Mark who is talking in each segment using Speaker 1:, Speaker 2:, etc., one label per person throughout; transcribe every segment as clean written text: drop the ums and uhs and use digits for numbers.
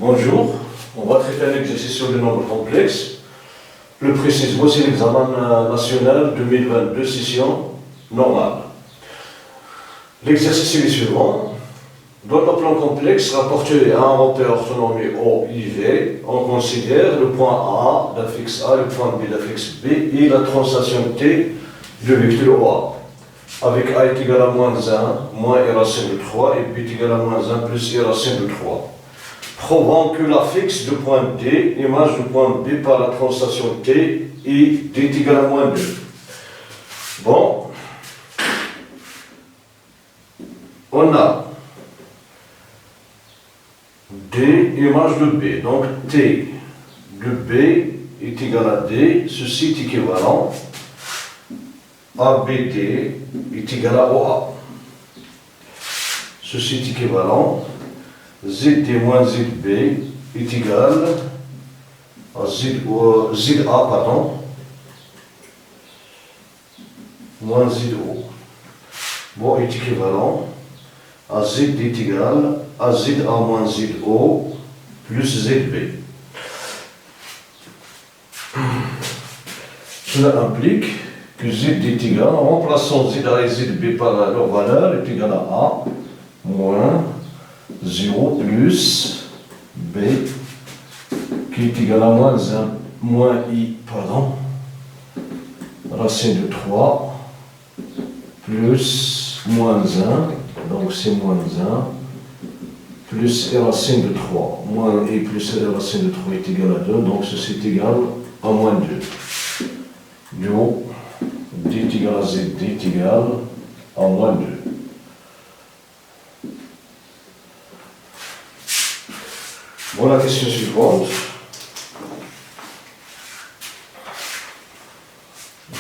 Speaker 1: Bonjour, on va traiter un exercice sur le nombre complexe. Plus précisément, c'est l'examen national 2022 session normale. L'exercice est le suivant. Dans le plan complexe rapporté à un repère orthonormé O, I, V, on considère le point A d'affixe A, le point B d'affixe B et la translation T du vecteur OA. Avec A est égal à moins 1, moins I racine de 3 et B est égal à moins 1 plus I racine de 3. Prouvant que l'affixe du point D, image du point B par la translation T, et D est égal à moins 2. Bon, on a D, image de B, donc T de B est égal à D, ceci est équivalent. ABD est égal à OA. Ceci est équivalent. ZD moins ZB est égal à ZA, moins ZO. Bon, est équivalent à ZD est égal à ZA moins ZO plus ZB. Cela implique que Z est égal, en remplaçant ZA et ZB par leur valeur, est égal à A moins 0 plus B qui est égal à moins 1, moins I, racine de 3 plus moins 1, donc c'est moins 1, plus I racine de 3, moins I plus I racine de 3 est égal à 2, donc ceci est égal à moins 2. Du haut, D est égal à Z, D est égal à moins 2. Bon, la question suivante.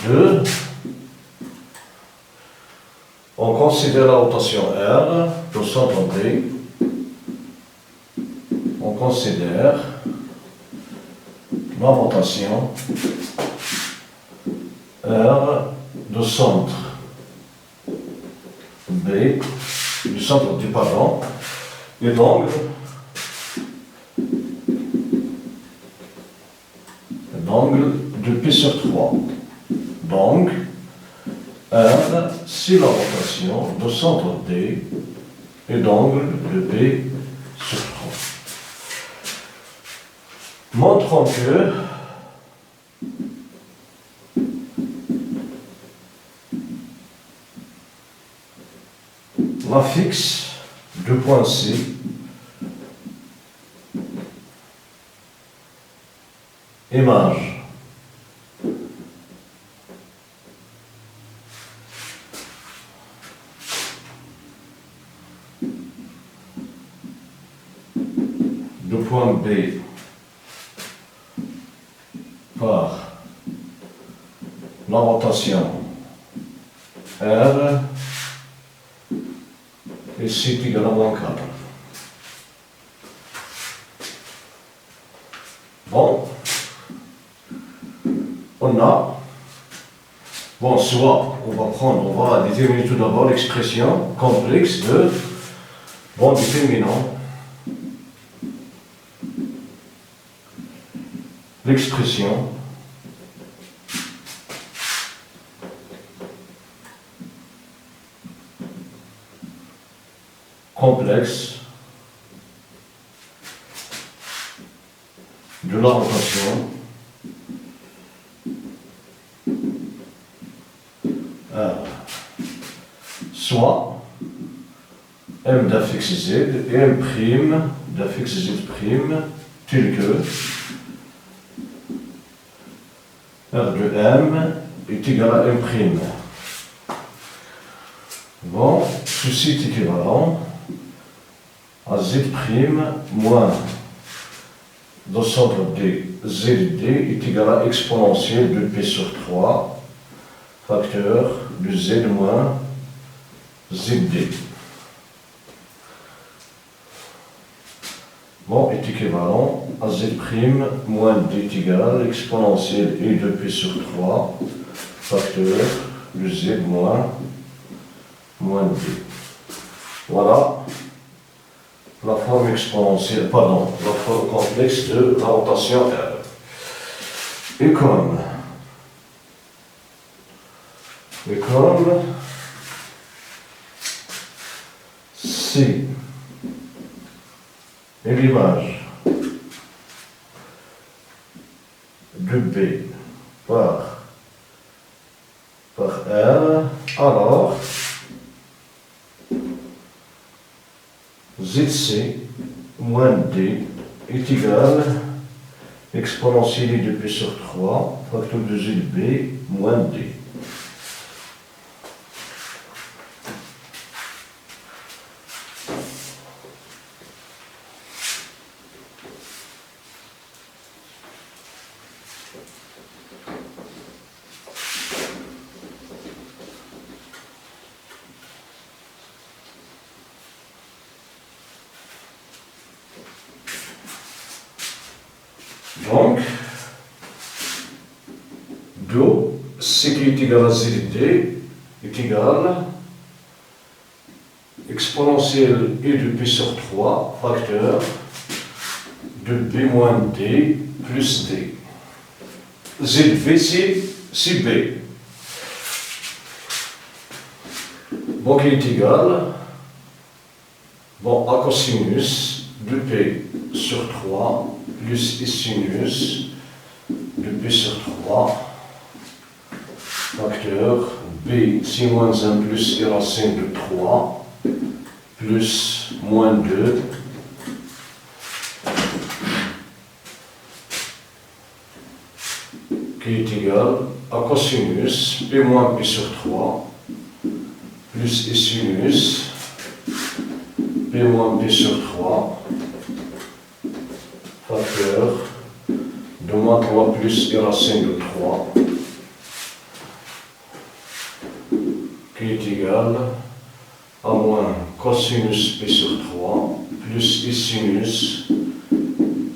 Speaker 1: 2. On considère la rotation R du centre D. On considère la rotation R du centre B, du centre D, et donc d'angle de P sur 3. Donc, R, c'est la rotation du centre D et d'angle de P sur 3. Montrons que l'affixe du point C image du point B par la rotation R et c'est égal à moins 4. Bon. On a, soit on va déterminer tout d'abord l'expression complexe de, déterminons l'expression complexe de la rotation soit M d'affixe Z et M' d'affixe Z' tel que R de M est égal à M'. Bon, ceci est équivalent à Z' moins le centre D, ZD est égal à exponentielle de P sur 3 facteur de Z moins ZD. Bon, est équivalent à Z' moins D est égal à exponentielle et de P sur 3 facteur de Z moins D. Voilà la forme exponentielle, pardon, la forme complexe de la rotation R. Et comme si l'image de B par R, alors ZC moins D est égal à exponentielle de P sur 3 facteur de ZB moins D. Donc, Do, C qui est égal à ZD, est égal à exponentielle E de P sur 3, facteur de B moins D plus D. ZB, c'est B. Donc, il est égal à cosinus de P sur 3 plus sinus de P sur 3 facteur B, si moins 1 plus I racine de 3 plus moins 2 qui est égal à cosinus P moins P sur 3 plus I sinus P moins P sur 3 facteur de moins 3 plus I racine de 3 qui est égal à moins cosinus P sur 3 plus I sinus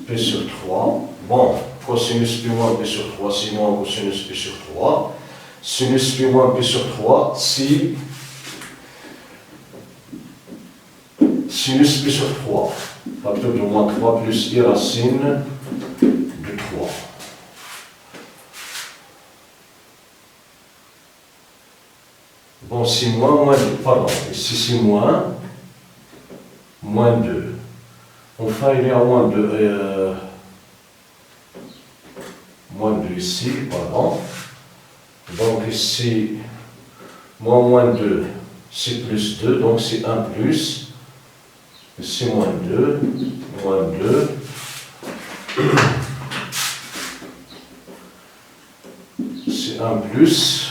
Speaker 1: P sur 3. Bon, cosinus P moins P sur 3, c'est moins cosinus P sur 3. Sinus P moins P sur 3, si sinus P sur 3. Facteur de moins 3 plus I racine de 3. Bon, si moins 2, pardon, ici c'est moins 2. Enfin, il y a moins 2 ici, pardon. Donc ici, moins 2, c'est plus 2, donc c'est 1 plus. Ici, moins 2, c'est 1 plus,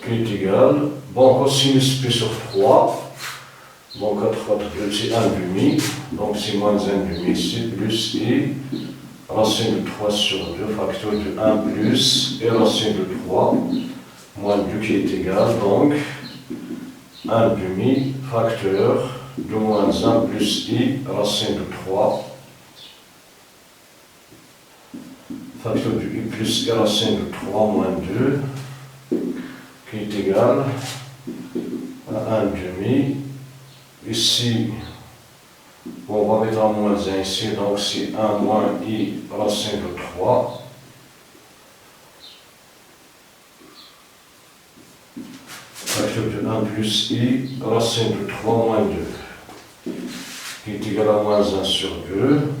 Speaker 1: qui est égal, cosinus P sur 3, 4 fois 3, c'est 1 demi, donc c'est moins 1 demi ici, plus I, racine de 3 sur 2, facteur de 1 plus, et racine de 3, moins 2 qui est égal, donc 1 demi, facteur de moins 1 plus I, racine de 3, facteur de I plus I racine de 3 moins 2, qui est égal à 1 demi. Ici, on va mettre un moins 1 ici, donc c'est 1 moins I racine de 3. Facteur de 1 plus I racine de 3 moins 2, qui est égal à moins 1 sur 2.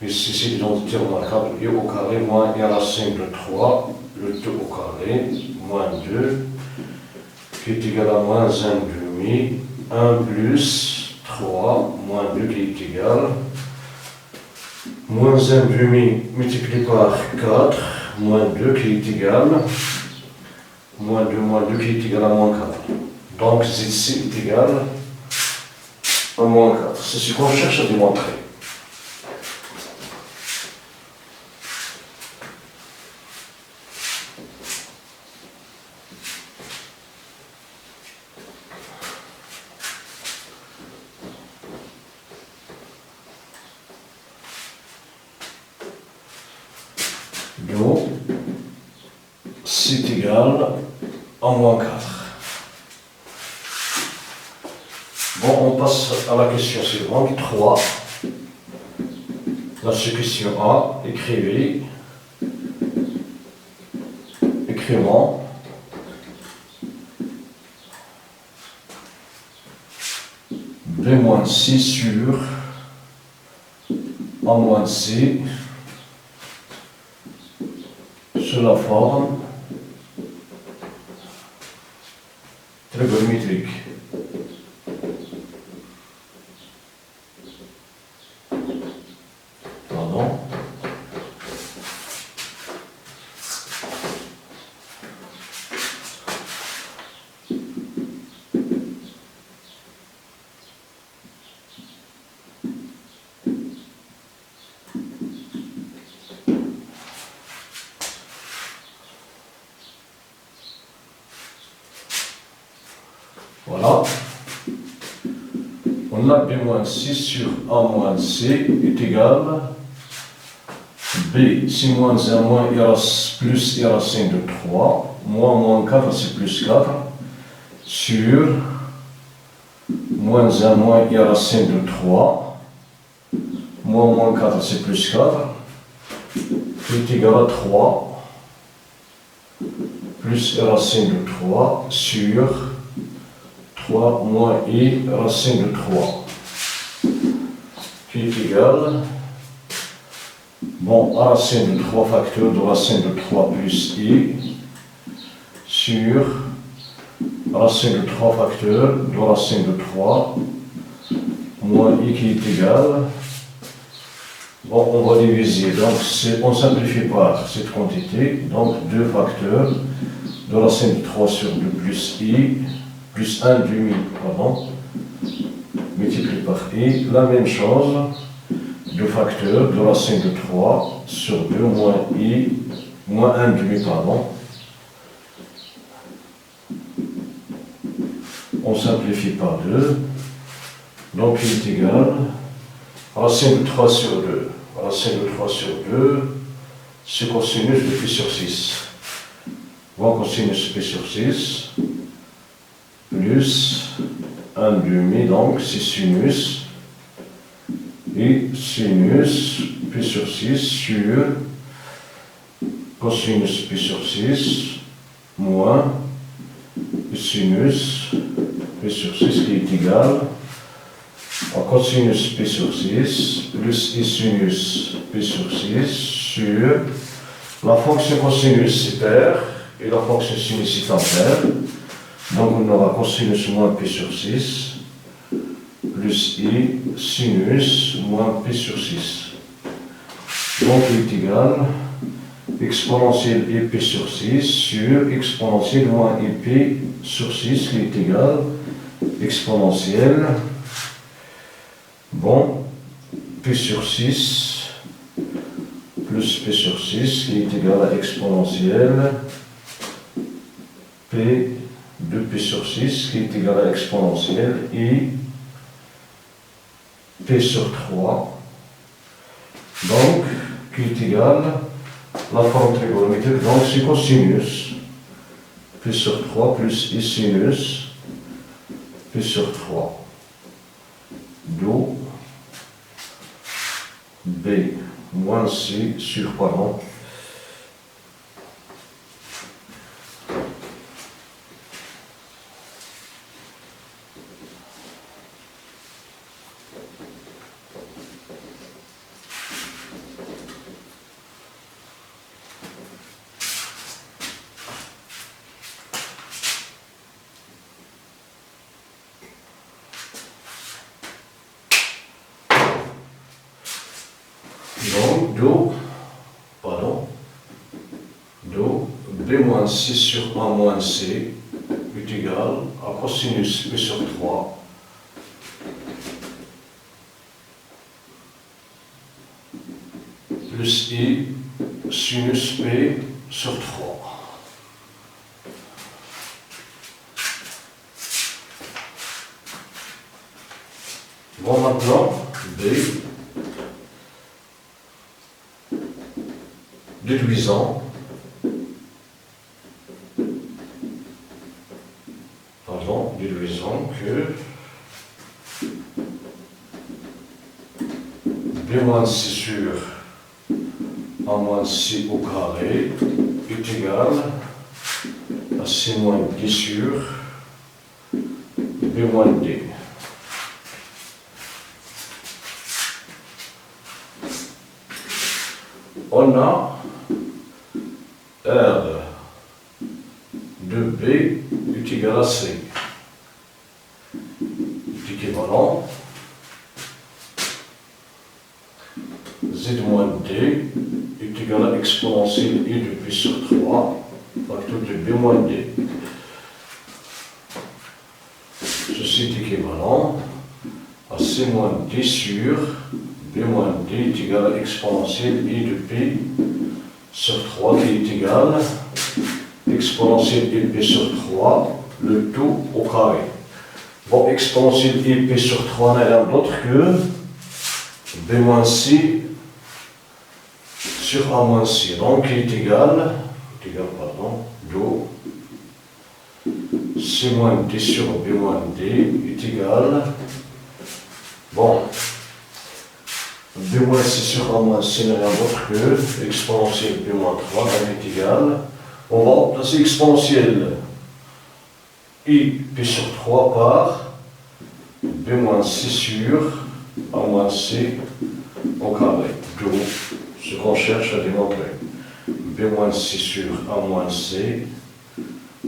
Speaker 1: Ici, c'est l'identité remarquable, I au carré moins I racine de 3, le tout au carré, moins 2, qui est égal à moins 1 demi, 1 plus 3, moins 2 qui est égal, moins 1 demi multiplié par 4, moins 2 qui est égal, moins 2 qui est égal à moins 4. Donc, ici est égal à moins 4. C'est ce qu'on cherche à démontrer. Donc, c'est égal à moins 4. Bon, on on passe à la question suivante, 3. La question A, écrivons B-C sur A-C sous la forme trigonométrique. Pardon. Voilà. On a B-6 sur A-C est égal B, si moins 1 moins I plus I racine de 3, moins 4 c'est plus 4, sur moins 1 moins I racine de 3, moins 4 c'est plus 4, est égal à 3, plus I racine de 3, sur 3 moins I racine de 3, qui est égal, bon, A racine de 3 facteur de racine de 3 plus I, sur racine de 3 facteur de racine de 3, moins I qui est égal, bon, on va diviser, donc on simplifie par cette quantité, donc 2 facteurs de racine de 3 sur 2 plus I, plus 1 demi, pardon, multiplié par I, la même chose, 2 facteurs de racine de 3 sur 2 moins I, moins 1 demi, pardon. On simplifie par 2, donc il est égal, racine de 3 sur 2, racine de 3 sur 2, c'est cosinus de pi sur 6. Bon, cosinus pi sur 6, plus 1 demi, donc c'est sinus, et sinus pi sur 6 sur cosinus pi sur 6 moins sinus pi sur 6 qui est égal à cosinus pi sur 6 plus i sinus pi sur 6 sur la fonction cosinus c'est pair et la fonction sinus est impair. Donc on aura cosinus moins pi sur 6 plus i sinus moins pi sur 6. Donc il est égal exponentielle i pi sur 6 sur exponentielle moins i pi sur 6 qui est égal exponentielle, bon, pi sur 6 plus pi sur 6 qui est égal à exponentielle p de pi sur 6 qui est égal à exponentielle i p sur 3, donc qui est égal la forme trigonométrique, donc c'est cosinus p sur 3 plus i sinus p sur 3, d'où b moins c sur, pardon, b moins c sur a moins c est égal à cosinus p sur 3 plus i sinus p sur 3. Bon, maintenant, b déduisant que moins C sur A moins C au carré est égal à C moins D sur B moins D. On a R de B est égal à C. Est équivalent. Z moins D est égal à exponentielle I de P sur 3, facteur de B moins D. Ceci est équivalent à C moins D sur B moins D est égal à exponentielle I de P sur 3 qui est égal à exponentielle I de P sur 3, le tout au carré. Bon, exponentielle I de P sur 3 n'est rien d'autre que B moins C sur A moins C, donc il est égal d'où C moins D sur B moins D est égal, bon, B moins C sur A moins C n'est rien d'autre que exponentielle B moins 3, donc est égal, on va remplacer exponentielle I P sur 3 par B moins C sur A moins C au carré, d'où ce qu'on cherche à démontrer. B moins C sur A moins C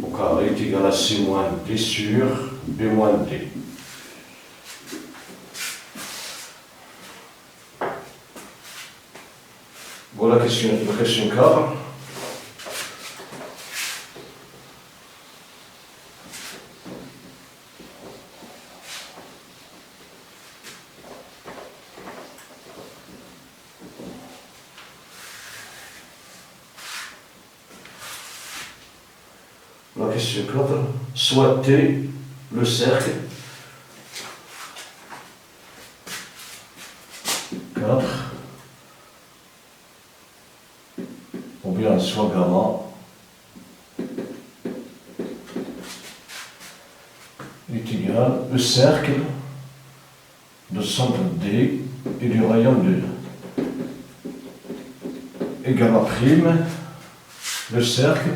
Speaker 1: au carré est égal à C moins D sur B moins D. Voilà la question 4. La question 4, soit T le cercle 4, ou bien soit gamma est égal au cercle de centre D et du rayon 2 et gamma prime le cercle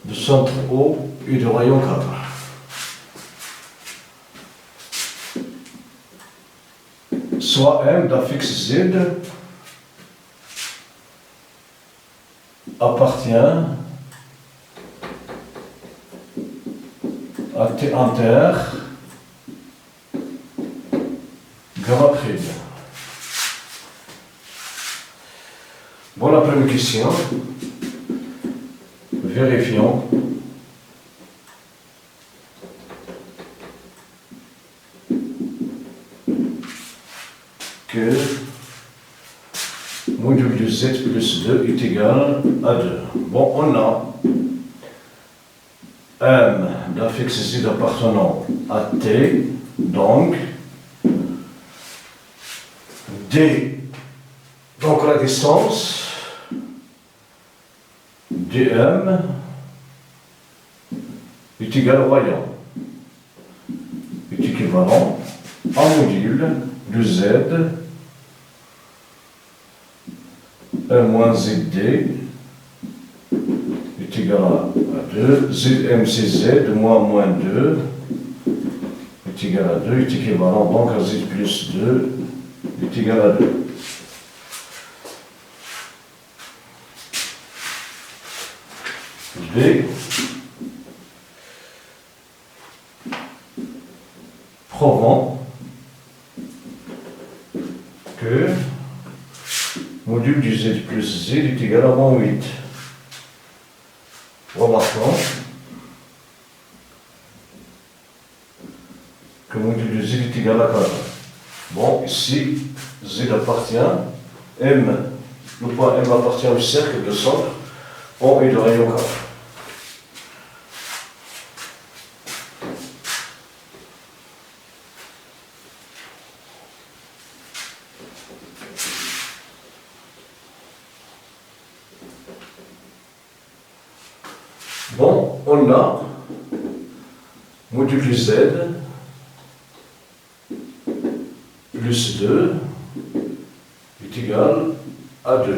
Speaker 1: de centre O et du rayon 4. Soit M d'affixe Z appartient à T inter gamma prime. Bon, la première question. Vérifions que module de Z plus 2 est égal à 2. Bon, on a M d'affixe Z appartenant à T, donc D, donc la distance dm est égal au rayon, est équivalent à module de Z moins ZD est égal à 2, ZMCZ moins 2 est égal à 2, est équivalent donc à Z plus 2 est égal à 2. B prouvant que module du Z plus Z est égal à moins 8. Remarquons que module de Z est égal à 4. Bon, ici, Z appartient, M, le point M appartient au cercle de centre, O et de rayon 4. Bon, on a module Z plus 2 égal à 2.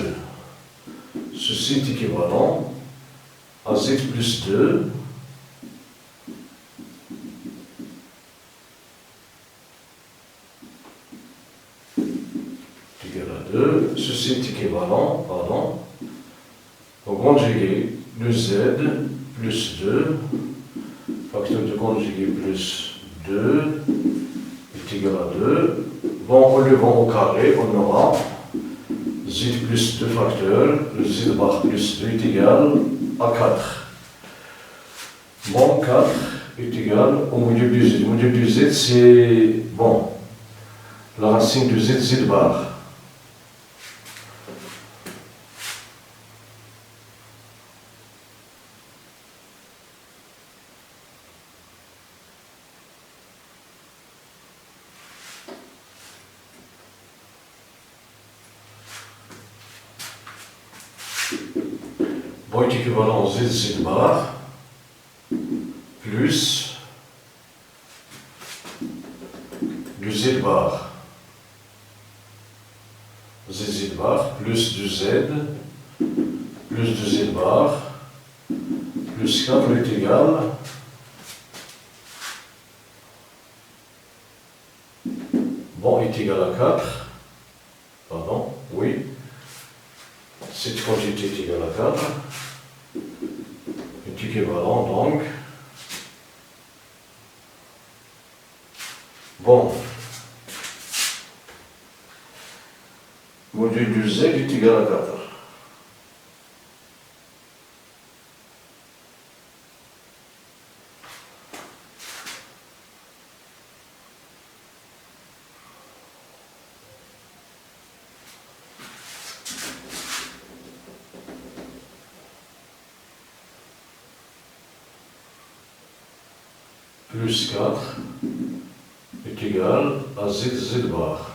Speaker 1: Ceci est équivalent à z plus 2 égal à 2. Ceci est équivalent, au conjugué de z plus 2, facteur de conjugué plus 2 est égal à 2. Bon, en levant au carré, on aura z plus 2 facteur, le z bar plus 2 est égal à 4. Bon, 4 est égal au module du z. Le module du z, c'est, bon, la racine de z, z bar. Bon est équivalent z, z bar plus du z bar. Z bar plus du z plus du z bar plus 4 est égal bon est égal à 4. Pardon, oui. Cette quantité est égale à 4. Est équivalent donc. Bon. Module du z est égal à 4. Plus 4 est égal à z, z bar.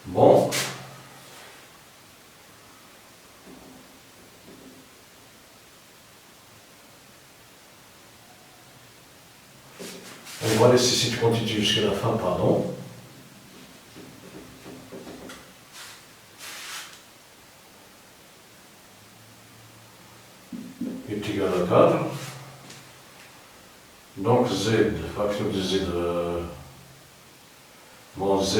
Speaker 1: Bon. On va laisser cette quantité jusqu'à la fin, pardon. Est égal à 4. Donc z, facteur de z, bon z,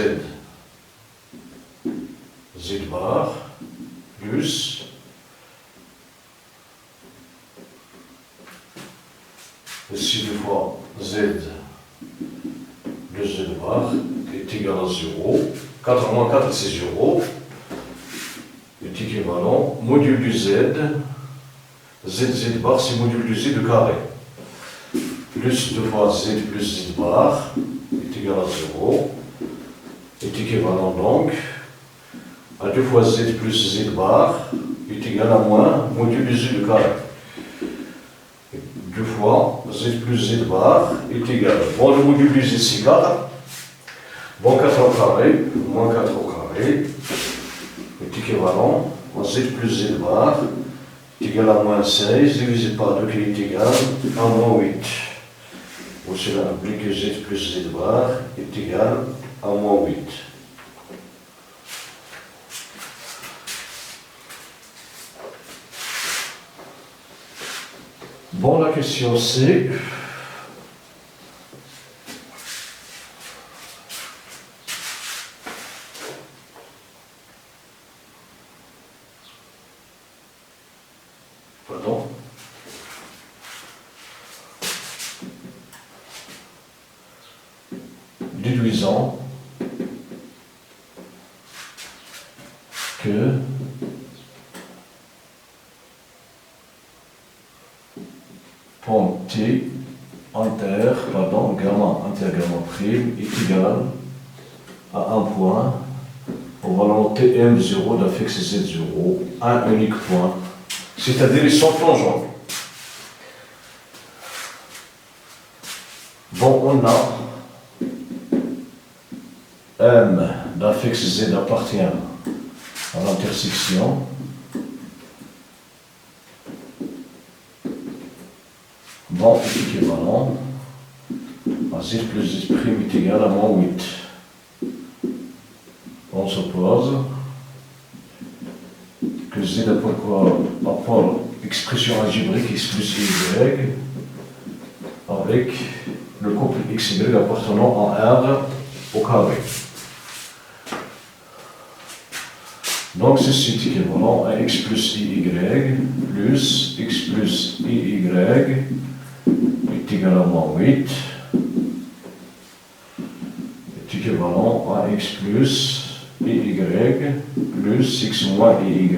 Speaker 1: z bar, plus ici 2 fois z, le z bar est égal à 0. 4 moins 4 c'est 0. Est équivalent module du z, z bar c'est module du z de carré. Plus 2 fois z plus z bar est égal à 0. Est équivalent donc à 2 fois z plus z bar est égal à moins module du z de carré. 2 fois z plus z bar est égal. Bon, le module du z c'est 4. Bon, 4 au carré, moins 4 au carré est équivalent à z plus z bar est égal à moins 16 divisé par 2 qui est égal à moins 8. Où cela implique que z plus z bar est égal à moins 8. Bon, la question c'est pardon. Déduisant que point T gamma intergamma prime est égal à un point au valeur Tm0 d'affixe Z0, un unique point, c'est-à-dire ils sont plongeants. Bon, on a M d'affixe Z appartient à l'intersection bon est équivalent à Z plus Z' est égal à moins 8. On suppose que Z apport expression algébrique X plus Y avec le couple XY appartenant à R au carré. Donc ceci est équivalent à X plus IY plus X plus IY est égal à moins 8 est équivalent à X plus IY plus X moins IY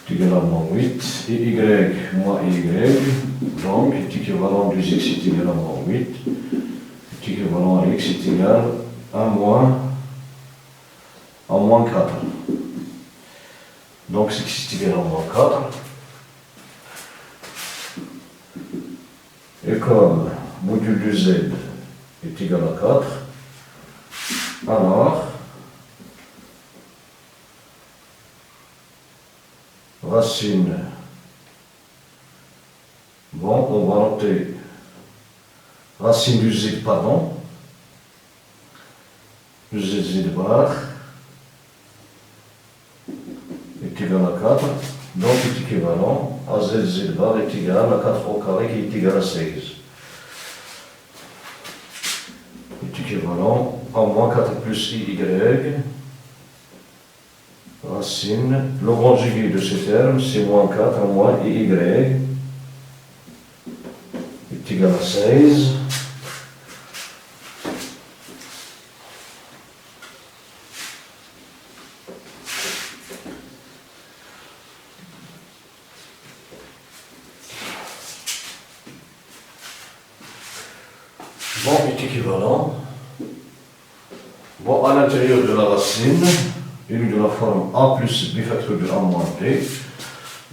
Speaker 1: est égal à moins 8 et Y moins Y donc est équivalent de X est égal à moins 8 est équivalent à X est égal à moins 4. Donc X est égal à moins 4. Et comme module de Z est égal à 4, alors racine, bon, on va noter racine du Z, pardon, du Z bar est égal à 4, donc est équivalent à Z bar est égal à 4 au carré qui est égal à 16. Est équivalent à moins 4 plus IY, racine, le conjugué de ce terme, c'est moins 4 moins IY est égal à 16. Bon est équivalent. Bon, à l'intérieur de la racine, il est de la forme a plus b facteur de a moins b.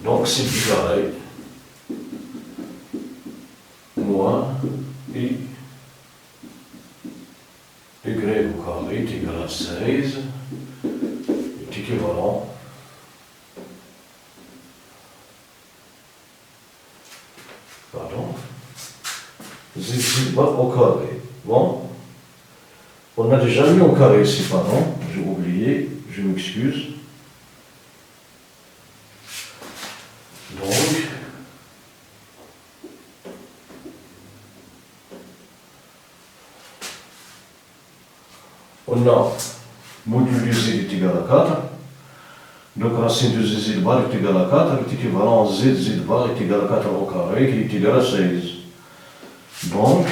Speaker 1: Donc c'est pi carré moins i y au carré est égal à 16 est équivalent z bar au carré. Bon, on a déjà mis au carré ici, pardon, j'ai oublié, je m'excuse. Donc, on a module de Z est égal à 4, donc racine de Z bar est égal à 4, est équivalent à Z bar est égal à 4 au carré qui est égal à 16. Donc,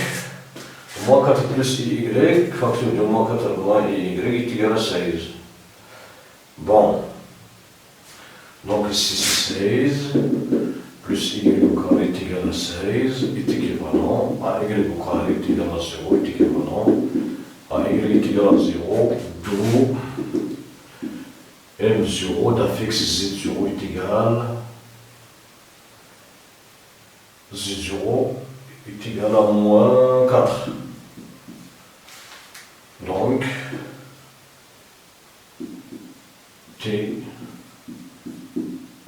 Speaker 1: moins 4 plus IY, facteur de moins 4 moins IY est égal à 16. Bon, donc ici c'est 16, plus Y au carré est égal à 16, est équivalent à Y au carré est égal à 0, est équivalent à Y est égal à 0, d'où M0 d'affixe Z0 est égal Z0 est égal à moins 4. Donc, T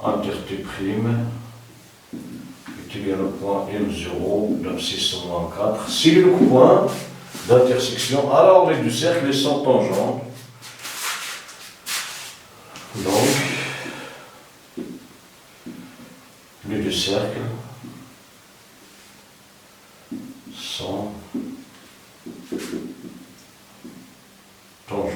Speaker 1: inter T' est égal au point M0 d'abscisse moins 4. Si le point d'intersection, alors les deux cercles sont tangents. Donc, les deux cercles sont tangents.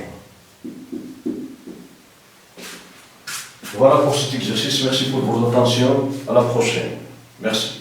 Speaker 1: Voilà pour cet exercice. Merci pour votre attention. À la prochaine. Merci.